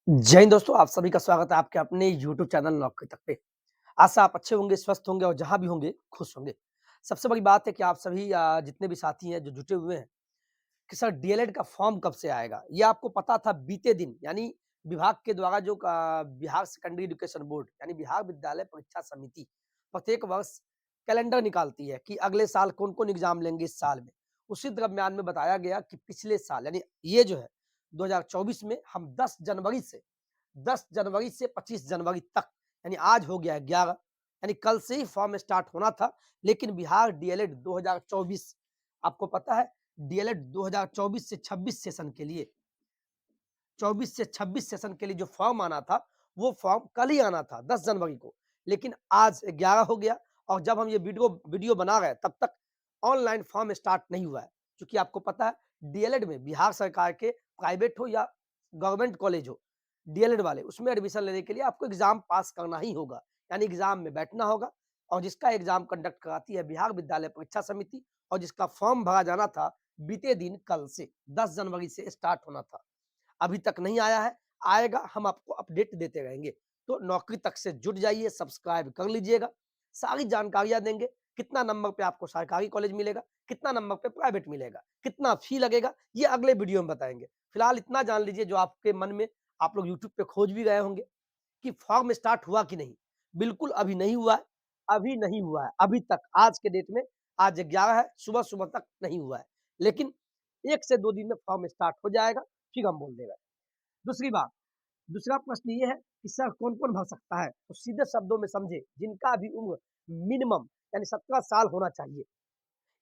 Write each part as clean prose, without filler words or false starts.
जय हिंद दोस्तों, आप सभी का स्वागत है आपके अपने यूट्यूब चैनल नौकरी तक पे। आशा आप अच्छे होंगे, स्वस्थ होंगे और जहाँ भी होंगे खुश होंगे। सबसे बड़ी बात है कि आप सभी जितने भी साथी हैं जो जुटे हुए हैं कि सर डीएलएड का फॉर्म कब से आएगा? ये आपको पता था बीते दिन यानी विभाग के द्वारा जो बिहार सेकेंडरी एजुकेशन बोर्ड यानी बिहार विद्यालय परीक्षा समिति प्रत्येक वर्ष कैलेंडर निकालती है कि अगले साल कौन-कौन एग्ज़ाम लेंगे इस साल में। उसी दरम्यान में बताया गया कि पिछले साल यानी ये जो है 2024 में हम 10 जनवरी से 25 जनवरी तक यानी आज हो गया है 11 यानी कल से ही फॉर्म स्टार्ट होना था। लेकिन बिहार डीएलएड 2024 आपको पता है डीएलएड 2024 से 26 सेशन के लिए 24 से 26 सेशन के लिए जो फॉर्म आना था, वो फॉर्म कल ही आना था 10 जनवरी को। लेकिन आज 11 हो गया और जब हम ये वीडियो वीडियो बना रहे हैं तब तक ऑनलाइन फॉर्म स्टार्ट नहीं हुआ है। क्योंकि आपको पता है डीएलएड में बिहार सरकार के प्राइवेट हो या गवर्नमेंट कॉलेज हो, डीएलएड वाले उसमें एडमिशन लेने के लिए आपको एग्ज़ाम पास करना ही होगा। यानी एग्ज़ाम में बैठना होगा और जिसका एग्ज़ाम कंडक्ट कराती है बिहार विद्यालय परीक्षा समिति और जिसका फॉर्म भरा जाना था बीते दिन कल से 10 जनवरी से स्टार्ट होना था। अभी तक नहीं आया है, आएगा हम आपको अपडेट देते रहेंगे। तो नौकरी तक से जुड़ जाइए, सब्सक्राइब कर लीजिएगा, सारी जानकारियाँ देंगे, कितना नंबर पे आपको सरकारी कॉलेज मिलेगा, कितना नंबर पे प्राइवेट मिलेगा, कितना फ़ी लगेगा, ये अगले वीडियो में बताएँगे। फिलहाल इतना जान लीजिए जो आपके मन में आप लोग यूट्यूब पे खोज भी गए होंगे कि फॉर्म स्टार्ट हुआ कि नहीं? बिल्कुल अभी नहीं हुआ है, अभी नहीं हुआ है, अभी तक आज के डेट में आज 11 है, सुबह-सुबह तक नहीं हुआ है। लेकिन 1 से 2 दिन में फॉर्म स्टार्ट हो जाएगा, फिर हम बोल देगा। दूसरी बात, दूसरा प्रश्न ये है कि सर कौन-कौन भर सकता है? तो सीधे शब्दों में समझे, जिनका भी उम्र मिनिमम यानी 17 साल होना चाहिए।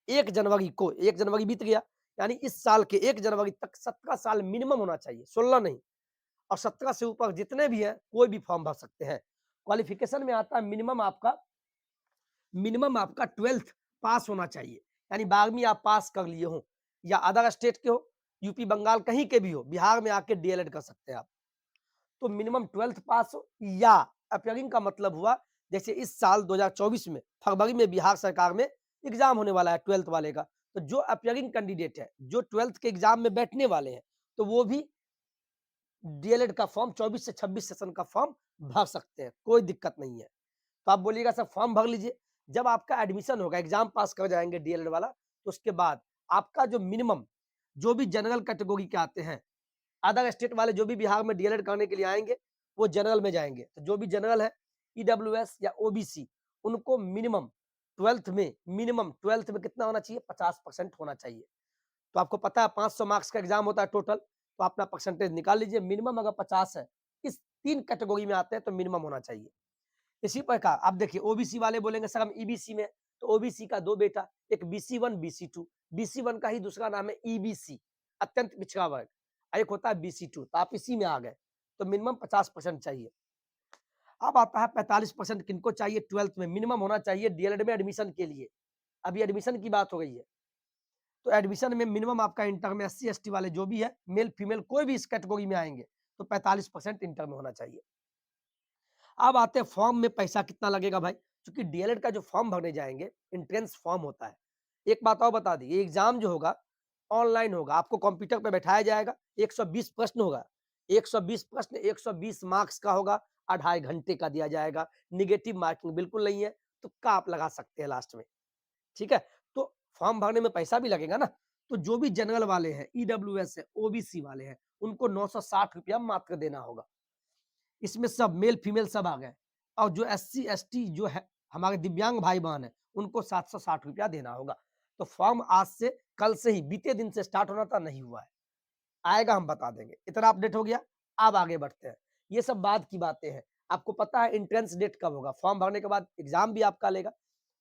1 जनवरी को 1 जनवरी बीत गया, यानी इस साल के 1 जनवरी तक 17 साल मिनिमम होना चाहिए, 16 नहीं और 17 से ऊपर जितने भी हैं, कोई भी फॉर्म भर सकते हैं। क्वालिफ़िकेशन में आता है मिनिमम आपका 12th पास होना चाहिए, यानी 12वीं आप पास कर लिए हों या अदर स्टेट के हो, यूपी, बंगाल कहीं के भी हो, बिहार में आके डीएलएड कर सकते हैं आप। तो मिनिमम 12th पास हो या अपीयरिंग का मतलब हुआ जैसे इस साल 2024 में फरवरी में बिहार सरकार में एग्जाम होने वाला है 12th वाले का। तो जो अपीयरिंग कैंडिडेट है, जो 12th के एग्जाम में बैठने वाले हैं, तो वो भी डीएलएड का फॉर्म 24 से 26 सेशन का फॉर्म भर सकते हैं, कोई दिक्कत नहीं है। तो आप बोलिएगा सर फॉर्म भर लीजिए, जब आपका एडमिशन होगा, एग्जाम पास कर जाएँगे डीएलएड वाला, तो उसके बाद आपका जो मिनिमम जो भी जनरल कैटेगरी के आते हैं, अदर स्टेट वाले जो भी बिहार में डीएलएड करने के लिए आएँगे, वो जनरल में जाएँगे। तो जो भी जनरल है, ईडब्ल्यूएस या ओबीसी, उनको मिनिमम 12th में कितना होना चाहिए? 50% होना चाहिए। तो आपको पता है 500 मार्क्स का एग्ज़ाम होता है टोटल, तो अपना परसेंटेज निकाल लीजिए। मिनिमम अगर 50 है, इस 3 कैटेगरी में आते हैं तो मिनिमम होना चाहिए। इसी प्रकार आप देखिए ओबीसी वाले बोलेंगे सर हम ईबीसी में, तो ओबीसी का 2 बेटा, एक बीसी 1, बीसी 2। बीसी 1 का ही दूसरा नाम है ईबीसी, अत्यंत पिछड़ा वर्ग, और एक होता है बीसी 2, तो आप इसी में आ गए। तो मिनिमम 50% चाहिए। अब आता है 45% किनको चाहिए 12th में मिनिमम होना चाहिए डीएलएड में एडमिशन के लिए। अभी एडमिशन की बात हो गई है। तो एडमिशन में मिनिमम आपका इंटर में एससी-एसटी वाले जो भी है, मेल फीमेल कोई भी इस कैटेगरी में आएँगे, तो 45% इंटर में होना चाहिए। अब आते हैं फॉर्म में पैसा कितना लगेगा भाई? क्योंकि डीएलएड का जो फॉर्म भरने जाएँगे, एंट्रेंस फॉर्म होता है। एक बात और बता दें, ये एग्ज़ाम जो होगा, ऑनलाइन होगा, आपको कंप्यूटर पे बैठाया जाएगा, 120 प्रश्न होगा। 120 प्रश्न, 120 मार्क्स का होगा, 2.5 घंटे का दिया जाएगा। नेगेटिव मार्किंग बिल्कुल नहीं है, तुक्का आप लगा सकते हैं लास्ट में, ठीक है? तो फॉर्म भरने में पैसा भी लगेगा ना, तो जो भी जनरल वाले हैं, ईडब्ल्यूएस है, ओबीसी वाले हैं, उनको ₹960 मात्र देना होगा। इसमें सब मेल-फीमेल सब आ गए और जो एससी-एसटी जो है हमारे दिव्यांग भाई-बहन हैं, उनको ₹760 देना होगा। तो फॉर्म आज से कल से ही बीते दिन से स्टार्ट होना था, नहीं हुआ है। आएगा हम बता देंगे। इतना अपडेट हो गया, अब आगे बढ़ते हैं। ये सब बाद की बातें हैं। आपको पता है एंट्रेंस डेट कब होगा? फॉर्म भरने के बाद एग्ज़ाम भी आपका लेगा।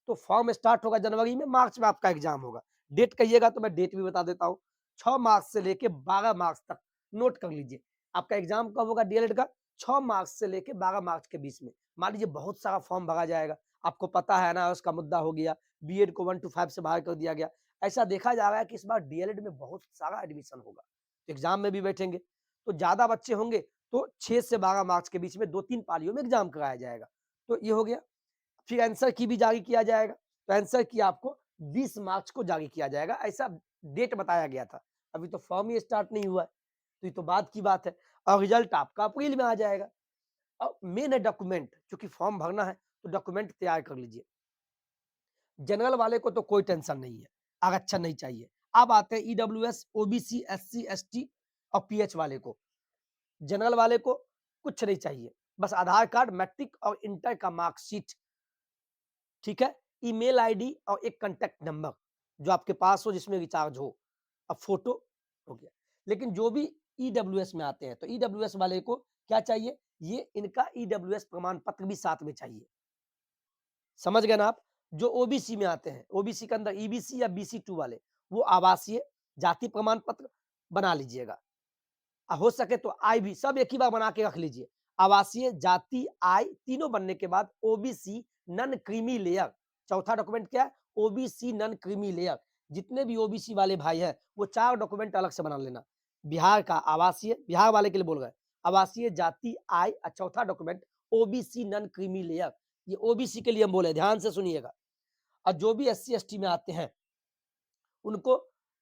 तो फॉर्म स्टार्ट होगा जनवरी में, मार्च में आपका एग्ज़ाम होगा। डेट कहिएगा तो मैं डेट भी बता देता हूँ। 6 मार्च से लेके 12 मार्च तक नोट कर लीजिए। आपका एग्ज़ाम कब होगा डीएलएड का? 6 मार्च से लेके 12 मार्च के बीच में। मान लीजिए बहुत सारा फॉर्म भरा जाएगा। आपको पता है एनआरएस का मुद्दा हो गया, बीएड को 1 टू 5 से बाहर कर दिया गया। ऐसा देखा जा रहा है कि इस बार डीएलएड में बहुत सारा एडमिशन होगा। एग्ज़ाम में भी बैठेंगे। तो ज़्यादा बच्चे होंगे तो 6 से 12 मार्च के बीच में 2-3 पालियों में एग्ज़ाम कराया जाएगा। तो ये हो गया। फिर आंसर की भी जारी किया जाएगा। तो आंसर की आपको 20 मार्च को जारी किया जाएगा, ऐसा डेट बताया गया था। अभी तो फॉर्म ही स्टार्ट नहीं हुआ है। तो ये तो बाद की बात है और रिजल्ट आपका अप्रैल में आ जाएगा। और मेन है डॉक्यूमेंट, चूँकि फॉर्म भरना है तो डॉक्यूमेंट तैयार कर लीजिए। जनरल वाले को तो कोई टेंशन नहीं है, आरक्षण नहीं चाहिए। अब आते हैं ईडब्ल्यूएस, ओबीसी, एससी, एसटी और पीएच वाले को। जनरल वाले को कुछ नहीं चाहिए, बस आधार कार्ड, मैट्रिक और इंटर का मार्कशीट, ठीक है? ईमेल आईडी और एक कॉन्टैक्ट नंबर जो आपके पास हो जिसमें रिचार्ज हो, अब फ़ोटो हो गया। लेकिन जो भी ईडब्ल्यूएस में आते हैं, तो ईडब्ल्यूएस वाले को क्या चाहिए? ये इनका ईडब्ल्यूएस प्रमाण पत्र भी साथ में चाहिए। समझ गए ना आप? जो ओबीसी में आते हैं, ओबीसी के अंदर ईबीसी या बीसी 2 वाले, वो आवासीय जाति प्रमाण पत्र बना लीजिएगा। हो सके तो आय भी सब एक ही बार बना के रख लीजिए। आवासीय, जाति, आय तीनों बनने के बाद ओबीसी नॉन क्रीमी लेयर, चौथा डॉक्यूमेंट क्या है? OBC non creamy layer. जितने भी ओबीसी वाले भाई हैं, वो 4 डॉक्यूमेंट अलग से बना लेना। बिहार का आवासीय, बिहार वाले के लिए बोल रहे हैं, आवासीय, जाति, आय और चौथा document OBC non creamy layer. ये ओबीसी के लिए हम बोले, ध्यान से सुनिएगा। और जो भी एससी, एसटी में आते हैं, उनको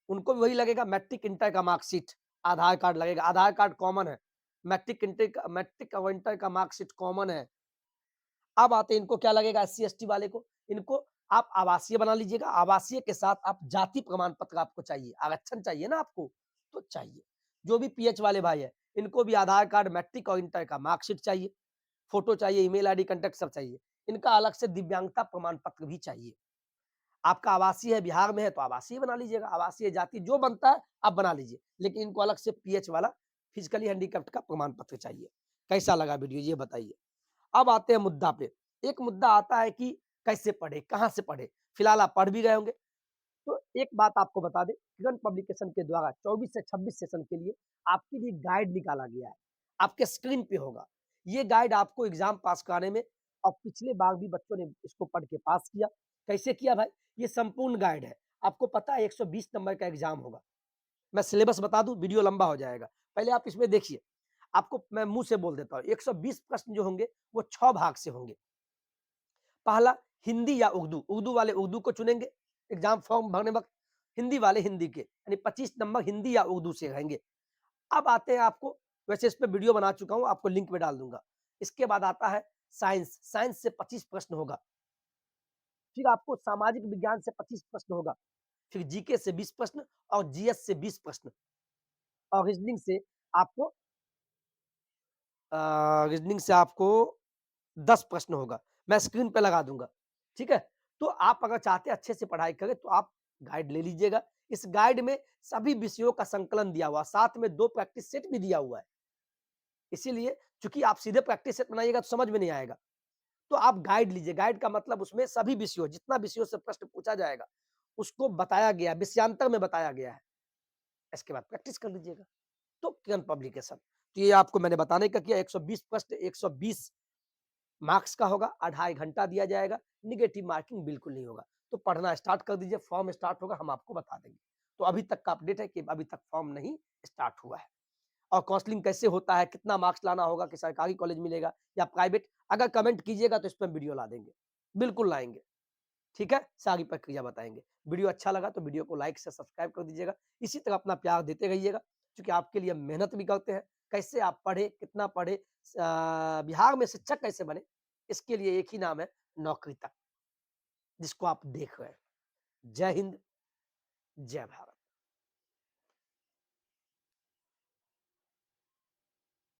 उनको भी वही लगेगा, मैट्रिक, इंटर का मार्कशीट, आधार कार्ड लगेगा। आधार कार्ड कॉमन है, मैट्रिक और इंटर का मार्कशीट कॉमन है। अब आते हैं इनको क्या लगेगा एससी, एसटी वाले को, इनको आप आवासीय बना लीजिएगा। आवासीय के साथ आप जाति प्रमाण पत्र आपको चाहिए, आरक्षण चाहिए ना आपको, तो चाहिए। जो भी पीएच वाले भाई है, इनको भी आधार कार्ड, मैट्रिक और इंटर का मार्कशीट चाहिए, फोटो चाहिए, ईमेल आईडी, कॉन्टैक्ट सब चाहिए। इनका अलग से दिव्यांगता प्रमाण पत्र भी चाहिए। आपका आवासीय है, बिहार में है तो आवासीय बना लीजिएगा, आवासीय जाति जो बनता है आप बना लीजिए, लेकिन इनको अलग से पीएच वाला फिजिकली हैंडीकैप्ड का प्रमाण पत्र चाहिए। कैसा लगा वीडियो ये बताइए। अब आते हैं मुद्दा पे। एक मुद्दा आता है कि कैसे पढ़े, कहाँ से पढ़े? फिलहाल आप पढ़ भी गए होंगे। तो एक बात आपको बता दें, किरण पब्लिकेशन के द्वारा 24 से 26 सेशन के लिए आपके लिए गाइड निकाला गया है। आपके स्क्रीन पे होगा। ये गाइड आपको एग्ज़ाम पास कराने में, और पिछले बार भी बच्चों ने इसको पढ़ के पास किया। कैसे किया भाई? ये संपूर्ण गाइड है। आपको पता है 120 नंबर का एग्ज़ाम होगा। मैं सिलेबस बता दूँ, वीडियो लंबा हो जाएगा। पहले आप इसमें देखिए। आपको मैं मुँह से बोल देता हूँ, 120 प्रश्न जो होंगे वो 6 भाग से होंगे। पहला हिंदी या उर्दू, उर्दू वाले उर्दू को चुनेंगे एग्जाम फॉर्म भरने वक्त, हिंदी वाले हिंदी के, यानी 25 नंबर हिंदी या उर्दू से रहेंगे। अब आते हैं आपको, वैसे इस पे वीडियो बना चुका हूँ, आपको लिंक में डाल दूंगा। इसके बाद आता है साइंस, साइंस से 25 प्रश्न होगा। फिर आपको सामाजिक विज्ञान से 25 प्रश्न होगा। फिर जीके से 20 प्रश्न और जीएस से 20 प्रश्न और रीजनिंग से आपको 10 प्रश्न होगा। मैं स्क्रीन पे लगा दूँगा, ठीक है? तो आप अगर चाहते हैं अच्छे से पढ़ाई करें तो आप गाइड ले लीजिएगा। इस गाइड में सभी विषयों का संकलन दिया हुआ है, साथ में 2 प्रैक्टिस सेट भी दिया हुआ है। इसीलिए चूँकि आप सीधे प्रैक्टिस सेट बनाइएगा तो समझ में नहीं आएगा। तो आप गाइड लीजिए, गाइड का मतलब उसमें सभी विषयों, जितना विषयों से प्रश्न पूछा जाएगा, उसको बताया गया है, विषयांतर में बताया गया है। इसके बाद प्रैक्टिस कर लीजिएगा। तो किरण पब्लिकेशन, तो ये आपको मैंने बताने का किया। 120 प्रश्न, 120 मार्क्स का होगा, 2.5 घंटा दिया जाएगा, नेगेटिव मार्किंग बिल्कुल नहीं होगा। तो पढ़ना स्टार्ट कर दीजिए, फॉर्म स्टार्ट होगा, हम आपको बता देंगे। तो अभी तक का अपडेट है कि अभी तक फॉर्म नहीं स्टार्ट हुआ है। और काउंसलिंग कैसे होता है, कितना मार्क्स लाना होगा, कि सरकारी कॉलेज मिलेगा या प्राइवेट, अगर कमेंट कीजिएगा तो इस पे वीडियो ला देंगे, बिल्कुल लाएँगे, ठीक है? सारी प्रक्रिया बताएँगे। वीडियो अच्छा लगा तो वीडियो को लाइक से सब्सक्राइब कर दीजिएगा। इसी तरह अपना प्यार देते रहिएगा, क्योंकि आपके लिए हम मेहनत भी करते हैं। कैसे आप पढ़े, कितना पढ़े, बिहार में शिक्षक कैसे बने, इसके लिए एक ही नाम है, नौकरी तक, जिसको आप देख रहे हैं। जय हिंद, जय भारत।